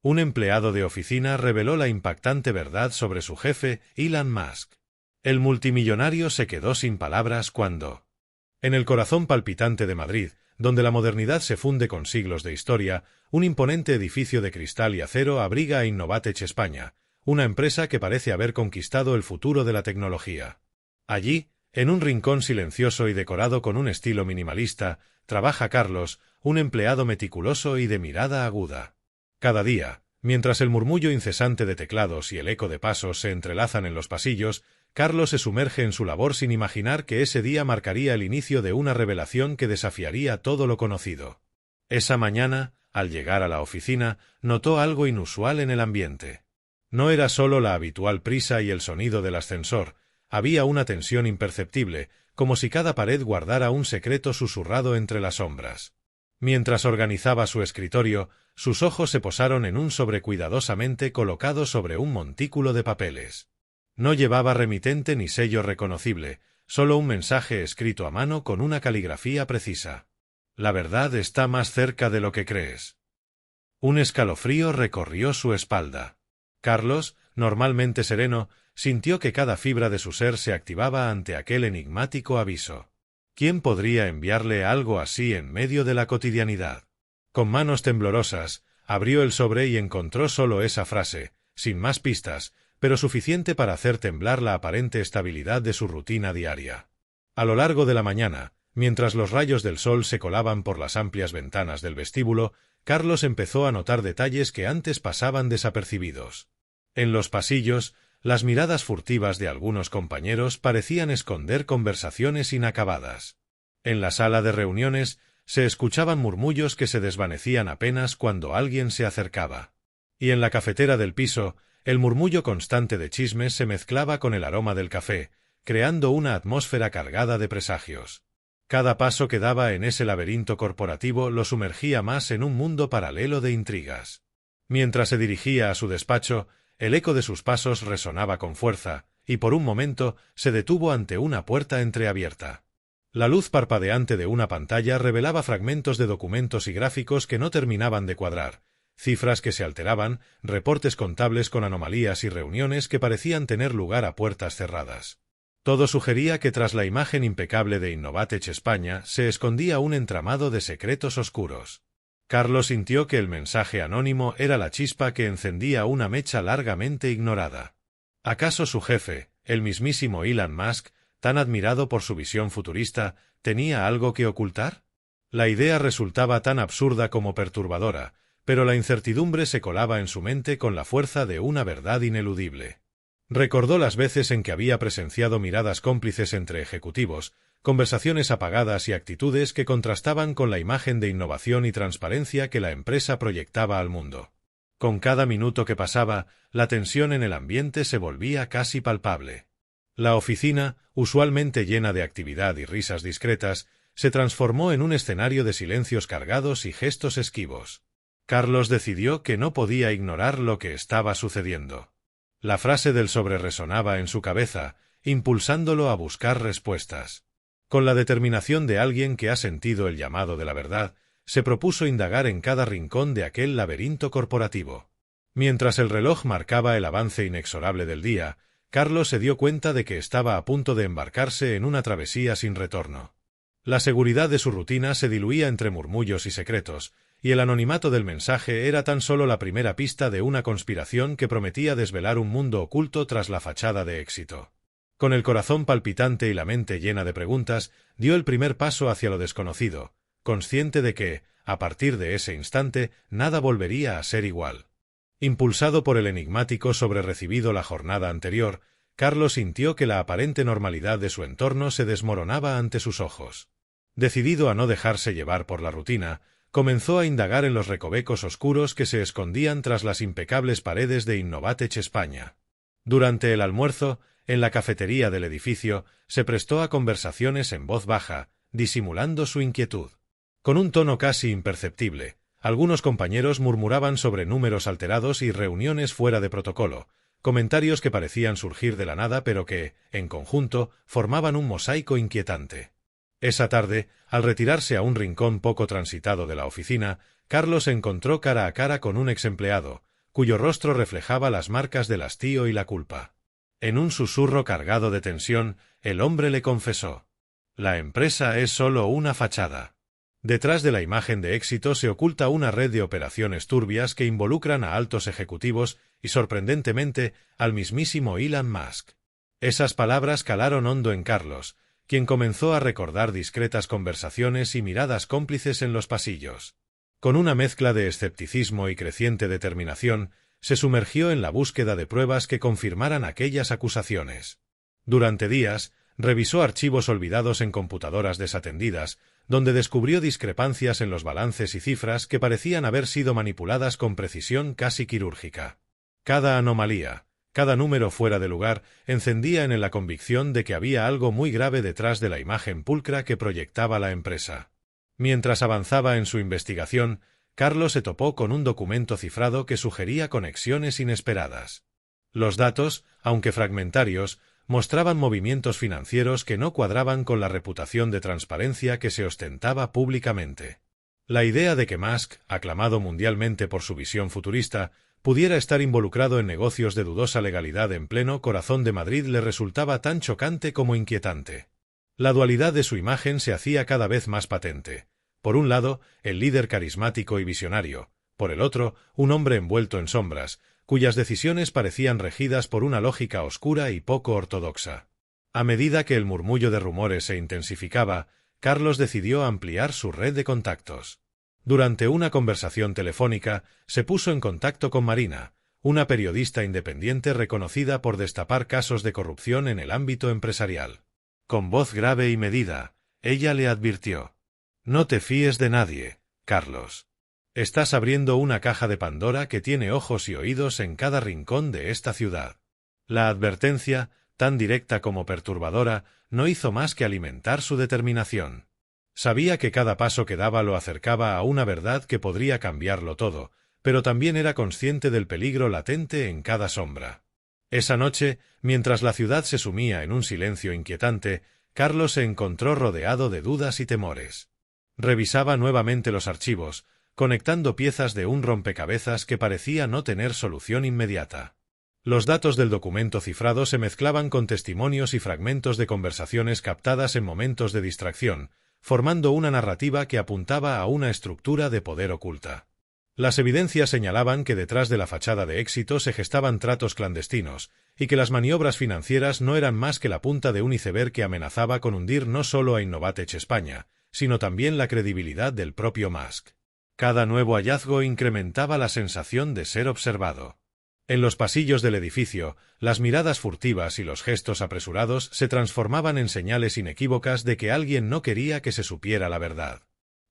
Un empleado de oficina reveló la impactante verdad sobre su jefe, Elon Musk. El multimillonario se quedó sin palabras cuando, en el corazón palpitante de Madrid, donde la modernidad se funde con siglos de historia, un imponente edificio de cristal y acero abriga a Innovatech España, una empresa que parece haber conquistado el futuro de la tecnología. Allí, en un rincón silencioso y decorado con un estilo minimalista, trabaja Carlos, un empleado meticuloso y de mirada aguda. Cada día, mientras el murmullo incesante de teclados y el eco de pasos se entrelazan en los pasillos, Carlos se sumerge en su labor sin imaginar que ese día marcaría el inicio de una revelación que desafiaría todo lo conocido. Esa mañana, al llegar a la oficina, notó algo inusual en el ambiente. No era solo la habitual prisa y el sonido del ascensor, había una tensión imperceptible, como si cada pared guardara un secreto susurrado entre las sombras. Mientras organizaba su escritorio, sus ojos se posaron en un sobre cuidadosamente colocado sobre un montículo de papeles. No llevaba remitente ni sello reconocible, solo un mensaje escrito a mano con una caligrafía precisa. La verdad está más cerca de lo que crees. Un escalofrío recorrió su espalda. Carlos, normalmente sereno, sintió que cada fibra de su ser se activaba ante aquel enigmático aviso. ¿Quién podría enviarle algo así en medio de la cotidianidad? Con manos temblorosas, abrió el sobre y encontró solo esa frase, sin más pistas, pero suficiente para hacer temblar la aparente estabilidad de su rutina diaria. A lo largo de la mañana, mientras los rayos del sol se colaban por las amplias ventanas del vestíbulo, Carlos empezó a notar detalles que antes pasaban desapercibidos. En los pasillos, las miradas furtivas de algunos compañeros parecían esconder conversaciones inacabadas. En la sala de reuniones, se escuchaban murmullos que se desvanecían apenas cuando alguien se acercaba. Y en la cafetera del piso, el murmullo constante de chismes se mezclaba con el aroma del café, creando una atmósfera cargada de presagios. Cada paso que daba en ese laberinto corporativo lo sumergía más en un mundo paralelo de intrigas. Mientras se dirigía a su despacho, el eco de sus pasos resonaba con fuerza, y por un momento se detuvo ante una puerta entreabierta. La luz parpadeante de una pantalla revelaba fragmentos de documentos y gráficos que no terminaban de cuadrar, cifras que se alteraban, reportes contables con anomalías y reuniones que parecían tener lugar a puertas cerradas. Todo sugería que tras la imagen impecable de Innovatech España se escondía un entramado de secretos oscuros. Carlos sintió que el mensaje anónimo era la chispa que encendía una mecha largamente ignorada. ¿Acaso su jefe, el mismísimo Elon Musk, tan admirado por su visión futurista, tenía algo que ocultar? La idea resultaba tan absurda como perturbadora, pero la incertidumbre se colaba en su mente con la fuerza de una verdad ineludible. Recordó las veces en que había presenciado miradas cómplices entre ejecutivos, conversaciones apagadas y actitudes que contrastaban con la imagen de innovación y transparencia que la empresa proyectaba al mundo. Con cada minuto que pasaba, la tensión en el ambiente se volvía casi palpable. La oficina, usualmente llena de actividad y risas discretas, se transformó en un escenario de silencios cargados y gestos esquivos. Carlos decidió que no podía ignorar lo que estaba sucediendo. La frase del sobre resonaba en su cabeza, impulsándolo a buscar respuestas. Con la determinación de alguien que ha sentido el llamado de la verdad, se propuso indagar en cada rincón de aquel laberinto corporativo. Mientras el reloj marcaba el avance inexorable del día, Carlos se dio cuenta de que estaba a punto de embarcarse en una travesía sin retorno. La seguridad de su rutina se diluía entre murmullos y secretos, y el anonimato del mensaje era tan solo la primera pista de una conspiración que prometía desvelar un mundo oculto tras la fachada de éxito. Con el corazón palpitante y la mente llena de preguntas, dio el primer paso hacia lo desconocido, consciente de que, a partir de ese instante, nada volvería a ser igual. Impulsado por el enigmático sobre recibido la jornada anterior, Carlos sintió que la aparente normalidad de su entorno se desmoronaba ante sus ojos. Decidido a no dejarse llevar por la rutina, comenzó a indagar en los recovecos oscuros que se escondían tras las impecables paredes de Innovatech España. Durante el almuerzo, en la cafetería del edificio, se prestó a conversaciones en voz baja, disimulando su inquietud. Con un tono casi imperceptible, algunos compañeros murmuraban sobre números alterados y reuniones fuera de protocolo, comentarios que parecían surgir de la nada pero que, en conjunto, formaban un mosaico inquietante. Esa tarde, al retirarse a un rincón poco transitado de la oficina, Carlos se encontró cara a cara con un exempleado, cuyo rostro reflejaba las marcas del hastío y la culpa. En un susurro cargado de tensión, el hombre le confesó: «La empresa es solo una fachada. Detrás de la imagen de éxito se oculta una red de operaciones turbias que involucran a altos ejecutivos y, sorprendentemente, al mismísimo Elon Musk». Esas palabras calaron hondo en Carlos, quien comenzó a recordar discretas conversaciones y miradas cómplices en los pasillos. Con una mezcla de escepticismo y creciente determinación, se sumergió en la búsqueda de pruebas que confirmaran aquellas acusaciones. Durante días, revisó archivos olvidados en computadoras desatendidas, donde descubrió discrepancias en los balances y cifras que parecían haber sido manipuladas con precisión casi quirúrgica. Cada anomalía, cada número fuera de lugar, encendía en él la convicción de que había algo muy grave detrás de la imagen pulcra que proyectaba la empresa. Mientras avanzaba en su investigación, Carlos se topó con un documento cifrado que sugería conexiones inesperadas. Los datos, aunque fragmentarios, mostraban movimientos financieros que no cuadraban con la reputación de transparencia que se ostentaba públicamente. La idea de que Musk, aclamado mundialmente por su visión futurista, pudiera estar involucrado en negocios de dudosa legalidad en pleno corazón de Madrid le resultaba tan chocante como inquietante. La dualidad de su imagen se hacía cada vez más patente. Por un lado, el líder carismático y visionario; por el otro, un hombre envuelto en sombras, cuyas decisiones parecían regidas por una lógica oscura y poco ortodoxa. A medida que el murmullo de rumores se intensificaba, Carlos decidió ampliar su red de contactos. Durante una conversación telefónica, se puso en contacto con Marina, una periodista independiente reconocida por destapar casos de corrupción en el ámbito empresarial. Con voz grave y medida, ella le advirtió: «No te fíes de nadie, Carlos. Estás abriendo una caja de Pandora que tiene ojos y oídos en cada rincón de esta ciudad». La advertencia, tan directa como perturbadora, no hizo más que alimentar su determinación. Sabía que cada paso que daba lo acercaba a una verdad que podría cambiarlo todo, pero también era consciente del peligro latente en cada sombra. Esa noche, mientras la ciudad se sumía en un silencio inquietante, Carlos se encontró rodeado de dudas y temores. Revisaba nuevamente los archivos, conectando piezas de un rompecabezas que parecía no tener solución inmediata. Los datos del documento cifrado se mezclaban con testimonios y fragmentos de conversaciones captadas en momentos de distracción, formando una narrativa que apuntaba a una estructura de poder oculta. Las evidencias señalaban que detrás de la fachada de éxito se gestaban tratos clandestinos, y que las maniobras financieras no eran más que la punta de un iceberg que amenazaba con hundir no solo a Innovatech España, sino también la credibilidad del propio Musk. Cada nuevo hallazgo incrementaba la sensación de ser observado. En los pasillos del edificio, las miradas furtivas y los gestos apresurados se transformaban en señales inequívocas de que alguien no quería que se supiera la verdad.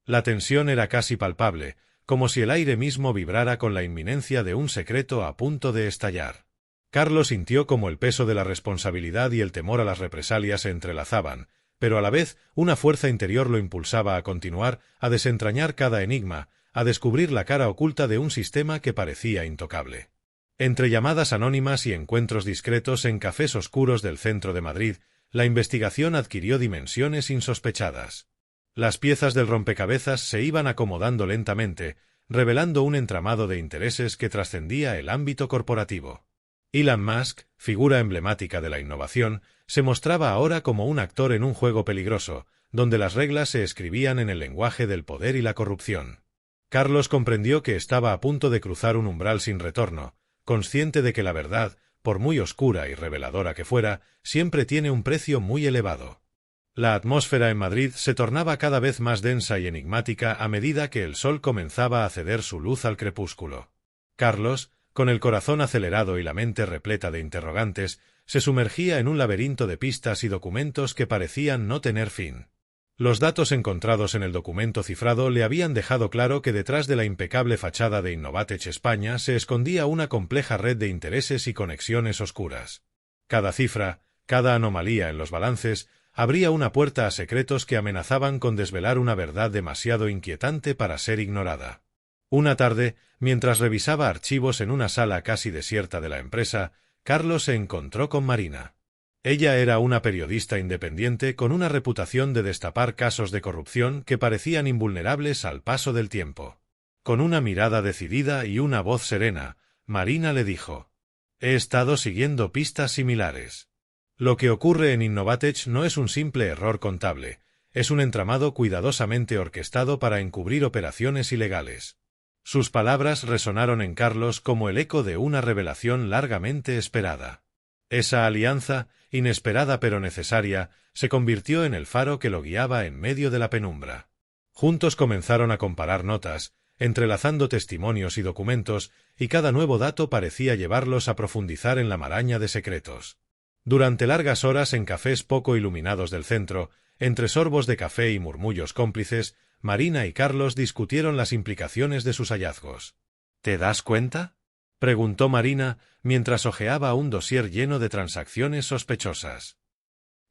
La tensión era casi palpable, como si el aire mismo vibrara con la inminencia de un secreto a punto de estallar. Carlos sintió como el peso de la responsabilidad y el temor a las represalias se entrelazaban, pero a la vez una fuerza interior lo impulsaba a continuar, a desentrañar cada enigma, a descubrir la cara oculta de un sistema que parecía intocable. Entre llamadas anónimas y encuentros discretos en cafés oscuros del centro de Madrid, la investigación adquirió dimensiones insospechadas. Las piezas del rompecabezas se iban acomodando lentamente, revelando un entramado de intereses que trascendía el ámbito corporativo. Elon Musk, figura emblemática de la innovación, se mostraba ahora como un actor en un juego peligroso, donde las reglas se escribían en el lenguaje del poder y la corrupción. Carlos comprendió que estaba a punto de cruzar un umbral sin retorno, consciente de que la verdad, por muy oscura y reveladora que fuera, siempre tiene un precio muy elevado. La atmósfera en Madrid se tornaba cada vez más densa y enigmática a medida que el sol comenzaba a ceder su luz al crepúsculo. Carlos, con el corazón acelerado y la mente repleta de interrogantes, se sumergía en un laberinto de pistas y documentos que parecían no tener fin. Los datos encontrados en el documento cifrado le habían dejado claro que detrás de la impecable fachada de Innovatech España se escondía una compleja red de intereses y conexiones oscuras. Cada cifra, cada anomalía en los balances, abría una puerta a secretos que amenazaban con desvelar una verdad demasiado inquietante para ser ignorada. Una tarde, mientras revisaba archivos en una sala casi desierta de la empresa, Carlos se encontró con Marina. Ella era una periodista independiente con una reputación de destapar casos de corrupción que parecían invulnerables al paso del tiempo. Con una mirada decidida y una voz serena, Marina le dijo. He estado siguiendo pistas similares. Lo que ocurre en Innovatech no es un simple error contable, es un entramado cuidadosamente orquestado para encubrir operaciones ilegales. Sus palabras resonaron en Carlos como el eco de una revelación largamente esperada. Esa alianza, inesperada pero necesaria, se convirtió en el faro que lo guiaba en medio de la penumbra. Juntos comenzaron a comparar notas, entrelazando testimonios y documentos, y cada nuevo dato parecía llevarlos a profundizar en la maraña de secretos. Durante largas horas en cafés poco iluminados del centro, entre sorbos de café y murmullos cómplices, Marina y Carlos discutieron las implicaciones de sus hallazgos. ¿Te das cuenta?, preguntó Marina mientras hojeaba un dossier lleno de transacciones sospechosas.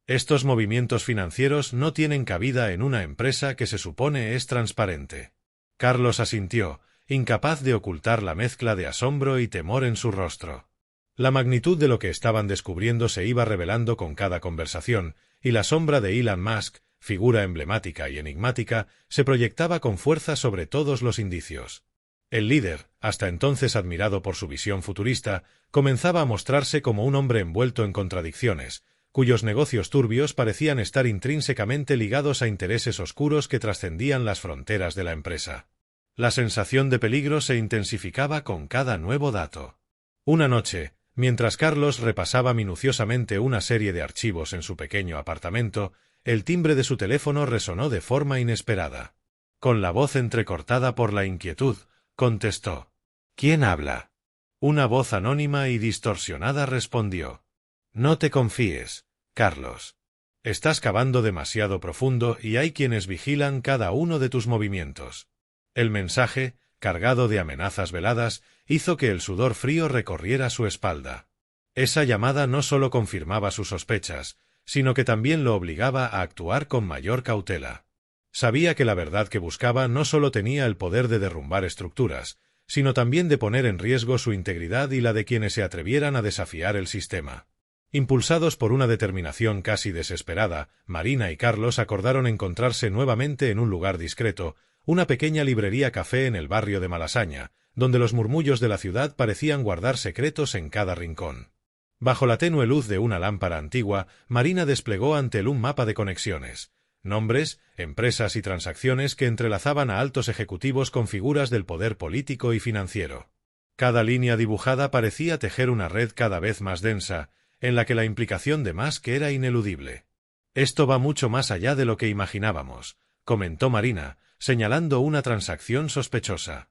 Estos movimientos financieros no tienen cabida en una empresa que se supone es transparente. Carlos asintió, incapaz de ocultar la mezcla de asombro y temor en su rostro. La magnitud de lo que estaban descubriendo se iba revelando con cada conversación, y la sombra de Elon Musk, figura emblemática y enigmática, se proyectaba con fuerza sobre todos los indicios. El líder, hasta entonces admirado por su visión futurista, comenzaba a mostrarse como un hombre envuelto en contradicciones, cuyos negocios turbios parecían estar intrínsecamente ligados a intereses oscuros que trascendían las fronteras de la empresa. La sensación de peligro se intensificaba con cada nuevo dato. Una noche, mientras Carlos repasaba minuciosamente una serie de archivos en su pequeño apartamento, el timbre de su teléfono resonó de forma inesperada. Con la voz entrecortada por la inquietud, contestó. ¿Quién habla? Una voz anónima y distorsionada respondió. No te confíes, Carlos. Estás cavando demasiado profundo y hay quienes vigilan cada uno de tus movimientos. El mensaje, cargado de amenazas veladas, hizo que el sudor frío recorriera su espalda. Esa llamada no solo confirmaba sus sospechas, sino que también lo obligaba a actuar con mayor cautela. Sabía que la verdad que buscaba no solo tenía el poder de derrumbar estructuras, sino también de poner en riesgo su integridad y la de quienes se atrevieran a desafiar el sistema. Impulsados por una determinación casi desesperada, Marina y Carlos acordaron encontrarse nuevamente en un lugar discreto, una pequeña librería café en el barrio de Malasaña, donde los murmullos de la ciudad parecían guardar secretos en cada rincón. Bajo la tenue luz de una lámpara antigua, Marina desplegó ante él un mapa de conexiones, nombres, empresas y transacciones que entrelazaban a altos ejecutivos con figuras del poder político y financiero. Cada línea dibujada parecía tejer una red cada vez más densa, en la que la implicación de Musk era ineludible. Esto va mucho más allá de lo que imaginábamos, comentó Marina, señalando una transacción sospechosa.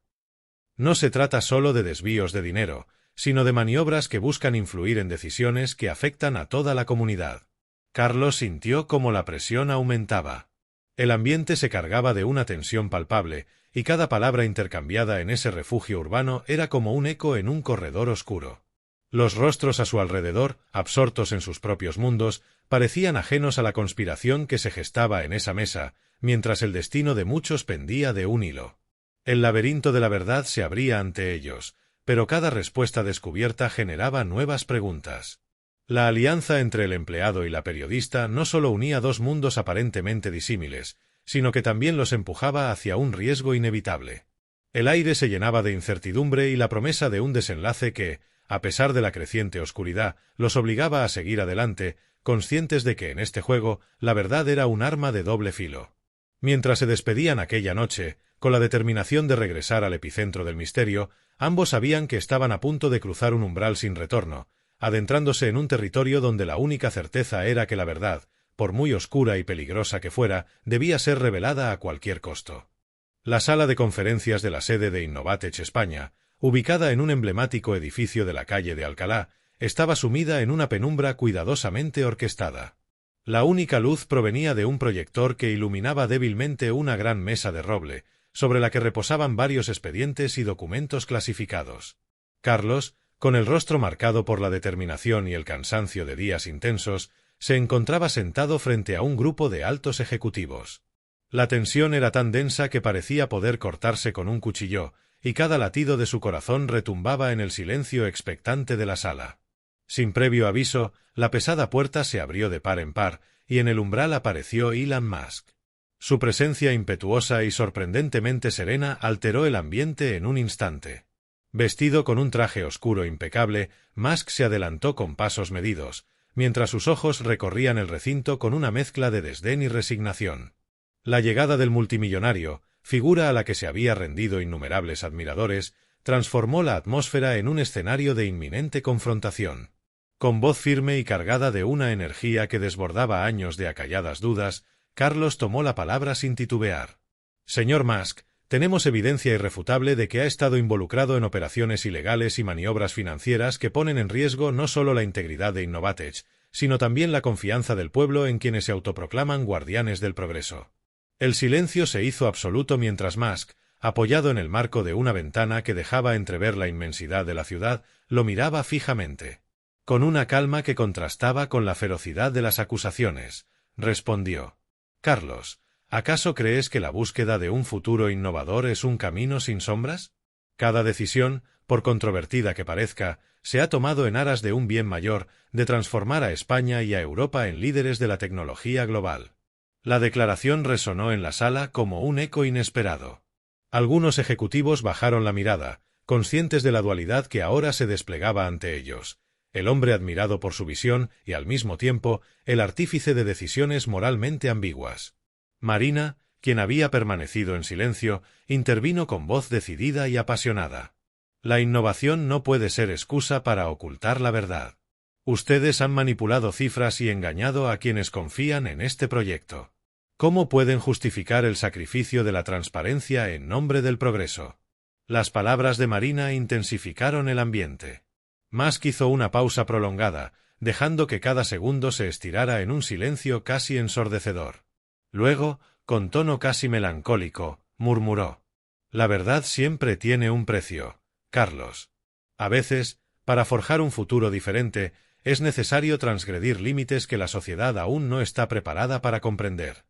No se trata solo de desvíos de dinero, sino de maniobras que buscan influir en decisiones que afectan a toda la comunidad. Carlos sintió como la presión aumentaba. El ambiente se cargaba de una tensión palpable, y cada palabra intercambiada en ese refugio urbano era como un eco en un corredor oscuro. Los rostros a su alrededor, absortos en sus propios mundos, parecían ajenos a la conspiración que se gestaba en esa mesa, mientras el destino de muchos pendía de un hilo. El laberinto de la verdad se abría ante ellos, pero cada respuesta descubierta generaba nuevas preguntas. La alianza entre el empleado y la periodista no solo unía dos mundos aparentemente disímiles, sino que también los empujaba hacia un riesgo inevitable. El aire se llenaba de incertidumbre y la promesa de un desenlace que, a pesar de la creciente oscuridad, los obligaba a seguir adelante, conscientes de que en este juego la verdad era un arma de doble filo. Mientras se despedían aquella noche, con la determinación de regresar al epicentro del misterio, ambos sabían que estaban a punto de cruzar un umbral sin retorno, adentrándose en un territorio donde la única certeza era que la verdad, por muy oscura y peligrosa que fuera, debía ser revelada a cualquier costo. La sala de conferencias de la sede de Innovatech España, ubicada en un emblemático edificio de la calle de Alcalá, estaba sumida en una penumbra cuidadosamente orquestada. La única luz provenía de un proyector que iluminaba débilmente una gran mesa de roble, sobre la que reposaban varios expedientes y documentos clasificados. Carlos, con el rostro marcado por la determinación y el cansancio de días intensos, se encontraba sentado frente a un grupo de altos ejecutivos. La tensión era tan densa que parecía poder cortarse con un cuchillo, y cada latido de su corazón retumbaba en el silencio expectante de la sala. Sin previo aviso, la pesada puerta se abrió de par en par, y en el umbral apareció Elon Musk. Su presencia impetuosa y sorprendentemente serena alteró el ambiente en un instante. Vestido con un traje oscuro impecable, Musk se adelantó con pasos medidos, mientras sus ojos recorrían el recinto con una mezcla de desdén y resignación. La llegada del multimillonario, figura a la que se había rendido innumerables admiradores, transformó la atmósfera en un escenario de inminente confrontación. Con voz firme y cargada de una energía que desbordaba años de acalladas dudas, Carlos tomó la palabra sin titubear. Señor Musk, tenemos evidencia irrefutable de que ha estado involucrado en operaciones ilegales y maniobras financieras que ponen en riesgo no solo la integridad de Innovatech, sino también la confianza del pueblo en quienes se autoproclaman guardianes del progreso. El silencio se hizo absoluto mientras Musk, apoyado en el marco de una ventana que dejaba entrever la inmensidad de la ciudad, lo miraba fijamente. Con una calma que contrastaba con la ferocidad de las acusaciones, respondió: Carlos, ¿acaso crees que la búsqueda de un futuro innovador es un camino sin sombras? Cada decisión, por controvertida que parezca, se ha tomado en aras de un bien mayor, de transformar a España y a Europa en líderes de la tecnología global. La declaración resonó en la sala como un eco inesperado. Algunos ejecutivos bajaron la mirada, conscientes de la dualidad que ahora se desplegaba ante ellos: el hombre admirado por su visión y, al mismo tiempo, el artífice de decisiones moralmente ambiguas. Marina, quien había permanecido en silencio, intervino con voz decidida y apasionada. La innovación no puede ser excusa para ocultar la verdad. Ustedes han manipulado cifras y engañado a quienes confían en este proyecto. ¿Cómo pueden justificar el sacrificio de la transparencia en nombre del progreso? Las palabras de Marina intensificaron el ambiente. Musk hizo una pausa prolongada, dejando que cada segundo se estirara en un silencio casi ensordecedor. Luego, con tono casi melancólico, murmuró: La verdad siempre tiene un precio, Carlos. A veces, para forjar un futuro diferente, es necesario transgredir límites que la sociedad aún no está preparada para comprender.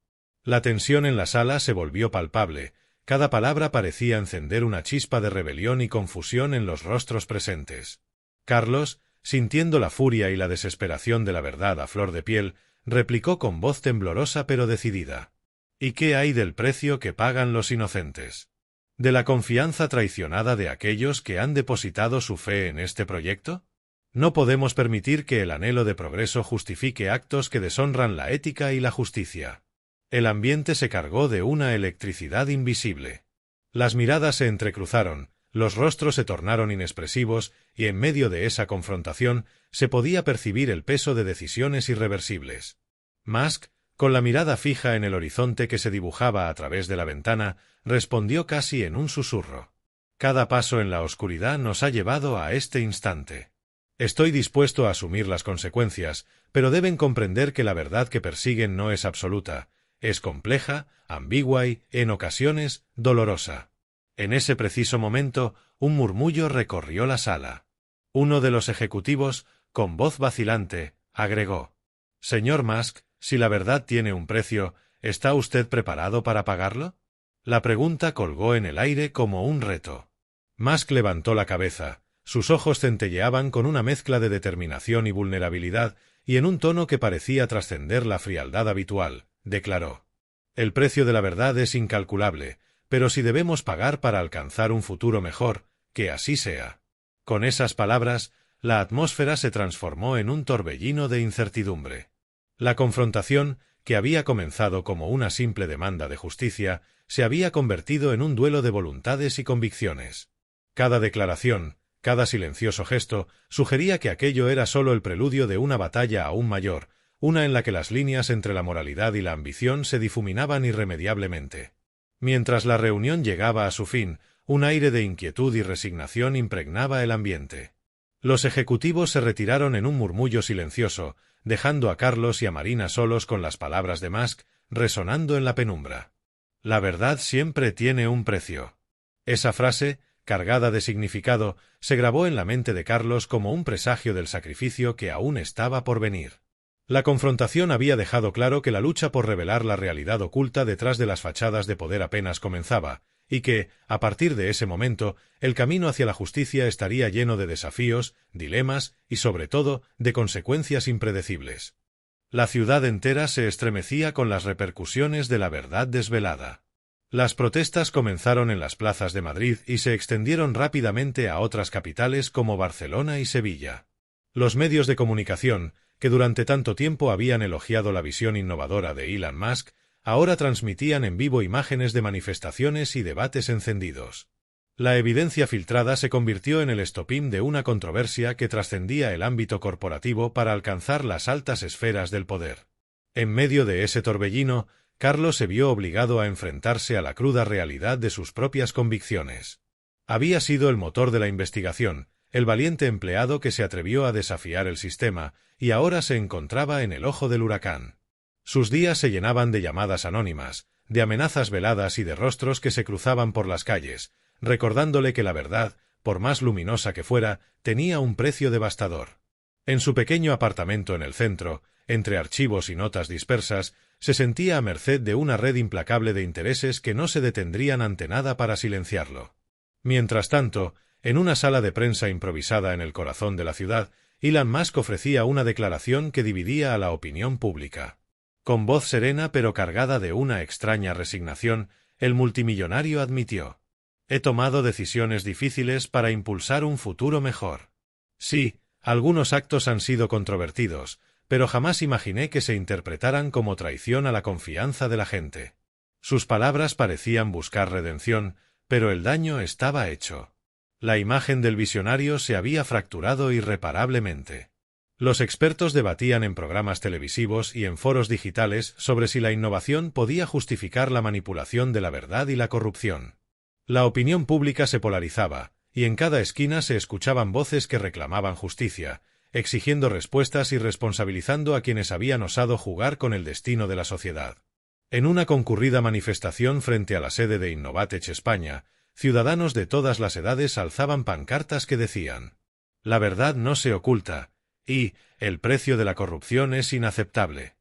La tensión en la sala se volvió palpable, cada palabra parecía encender una chispa de rebelión y confusión en los rostros presentes. Carlos, sintiendo la furia y la desesperación de la verdad a flor de piel, replicó con voz temblorosa pero decidida: ¿Y qué hay del precio que pagan los inocentes? ¿De la confianza traicionada de aquellos que han depositado su fe en este proyecto? No podemos permitir que el anhelo de progreso justifique actos que deshonran la ética y la justicia. El ambiente se cargó de una electricidad invisible. Las miradas se entrecruzaron, los rostros se tornaron inexpresivos, y en medio de esa confrontación se podía percibir el peso de decisiones irreversibles. Musk, con la mirada fija en el horizonte que se dibujaba a través de la ventana, respondió casi en un susurro: Cada paso en la oscuridad nos ha llevado a este instante. Estoy dispuesto a asumir las consecuencias, pero deben comprender que la verdad que persiguen no es absoluta, es compleja, ambigua y, en ocasiones, dolorosa. En ese preciso momento, un murmullo recorrió la sala. Uno de los ejecutivos, con voz vacilante, agregó: Señor Musk, si la verdad tiene un precio, ¿está usted preparado para pagarlo? La pregunta colgó en el aire como un reto. Musk levantó la cabeza, sus ojos centelleaban con una mezcla de determinación y vulnerabilidad, y en un tono que parecía trascender la frialdad habitual, declaró: El precio de la verdad es incalculable, pero si debemos pagar para alcanzar un futuro mejor, que así sea. Con esas palabras, la atmósfera se transformó en un torbellino de incertidumbre. La confrontación, que había comenzado como una simple demanda de justicia, se había convertido en un duelo de voluntades y convicciones. Cada declaración, cada silencioso gesto, sugería que aquello era solo el preludio de una batalla aún mayor, una en la que las líneas entre la moralidad y la ambición se difuminaban irremediablemente. Mientras la reunión llegaba a su fin, un aire de inquietud y resignación impregnaba el ambiente. Los ejecutivos se retiraron en un murmullo silencioso, dejando a Carlos y a Marina solos con las palabras de Musk resonando en la penumbra. La verdad siempre tiene un precio. Esa frase, cargada de significado, se grabó en la mente de Carlos como un presagio del sacrificio que aún estaba por venir. La confrontación había dejado claro que la lucha por revelar la realidad oculta detrás de las fachadas de poder apenas comenzaba, y que, a partir de ese momento, el camino hacia la justicia estaría lleno de desafíos, dilemas y, sobre todo, de consecuencias impredecibles. La ciudad entera se estremecía con las repercusiones de la verdad desvelada. Las protestas comenzaron en las plazas de Madrid y se extendieron rápidamente a otras capitales como Barcelona y Sevilla. Los medios de comunicación, que durante tanto tiempo habían elogiado la visión innovadora de Elon Musk, ahora transmitían en vivo imágenes de manifestaciones y debates encendidos. La evidencia filtrada se convirtió en el estopim de una controversia que trascendía el ámbito corporativo para alcanzar las altas esferas del poder. En medio de ese torbellino, Carlos se vio obligado a enfrentarse a la cruda realidad de sus propias convicciones. Había sido el motor de la investigación, el valiente empleado que se atrevió a desafiar el sistema, y ahora se encontraba en el ojo del huracán. Sus días se llenaban de llamadas anónimas, de amenazas veladas y de rostros que se cruzaban por las calles, recordándole que la verdad, por más luminosa que fuera, tenía un precio devastador. En su pequeño apartamento en el centro, entre archivos y notas dispersas, se sentía a merced de una red implacable de intereses que no se detendrían ante nada para silenciarlo. Mientras tanto, en una sala de prensa improvisada en el corazón de la ciudad, Elon Musk ofrecía una declaración que dividía a la opinión pública. Con voz serena pero cargada de una extraña resignación, el multimillonario admitió: «He tomado decisiones difíciles para impulsar un futuro mejor. Sí, algunos actos han sido controvertidos, pero jamás imaginé que se interpretaran como traición a la confianza de la gente». Sus palabras parecían buscar redención, pero el daño estaba hecho. La imagen del visionario se había fracturado irreparablemente. Los expertos debatían en programas televisivos y en foros digitales sobre si la innovación podía justificar la manipulación de la verdad y la corrupción. La opinión pública se polarizaba, y en cada esquina se escuchaban voces que reclamaban justicia, exigiendo respuestas y responsabilizando a quienes habían osado jugar con el destino de la sociedad. En una concurrida manifestación frente a la sede de Innovatech España, ciudadanos de todas las edades alzaban pancartas que decían: «La verdad no se oculta» y «el precio de la corrupción es inaceptable».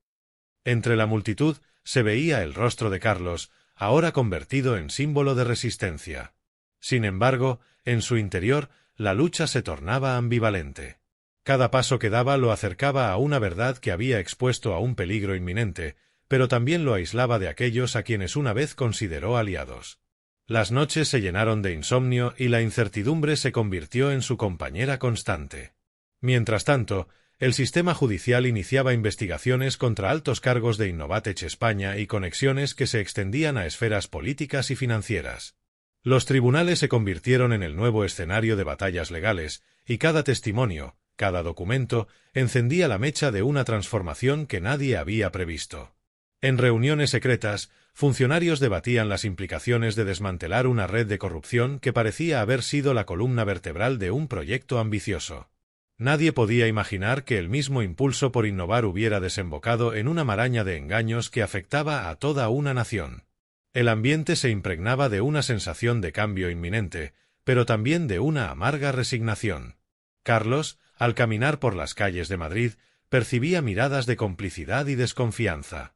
Entre la multitud se veía el rostro de Carlos, ahora convertido en símbolo de resistencia. Sin embargo, en su interior, la lucha se tornaba ambivalente. Cada paso que daba lo acercaba a una verdad que había expuesto a un peligro inminente, pero también lo aislaba de aquellos a quienes una vez consideró aliados. Las noches se llenaron de insomnio y la incertidumbre se convirtió en su compañera constante. Mientras tanto, el sistema judicial iniciaba investigaciones contra altos cargos de Innovatech España y conexiones que se extendían a esferas políticas y financieras. Los tribunales se convirtieron en el nuevo escenario de batallas legales, y cada testimonio, cada documento, encendía la mecha de una transformación que nadie había previsto. En reuniones secretas, funcionarios debatían las implicaciones de desmantelar una red de corrupción que parecía haber sido la columna vertebral de un proyecto ambicioso. Nadie podía imaginar que el mismo impulso por innovar hubiera desembocado en una maraña de engaños que afectaba a toda una nación. El ambiente se impregnaba de una sensación de cambio inminente, pero también de una amarga resignación. Carlos, al caminar por las calles de Madrid, percibía miradas de complicidad y desconfianza.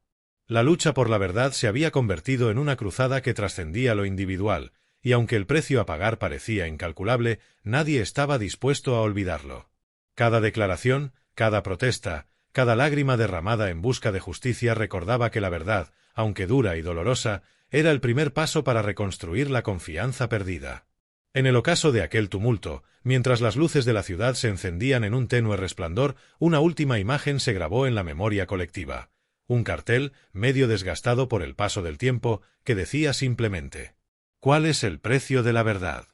La lucha por la verdad se había convertido en una cruzada que trascendía lo individual, y aunque el precio a pagar parecía incalculable, nadie estaba dispuesto a olvidarlo. Cada declaración, cada protesta, cada lágrima derramada en busca de justicia recordaba que la verdad, aunque dura y dolorosa, era el primer paso para reconstruir la confianza perdida. En el ocaso de aquel tumulto, mientras las luces de la ciudad se encendían en un tenue resplandor, una última imagen se grabó en la memoria colectiva. Un cartel, medio desgastado por el paso del tiempo, que decía simplemente: «¿Cuál es el precio de la verdad?».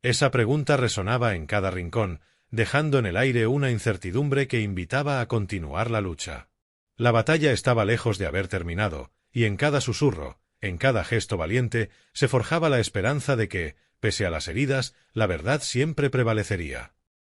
Esa pregunta resonaba en cada rincón, dejando en el aire una incertidumbre que invitaba a continuar la lucha. La batalla estaba lejos de haber terminado, y en cada susurro, en cada gesto valiente, se forjaba la esperanza de que, pese a las heridas, la verdad siempre prevalecería.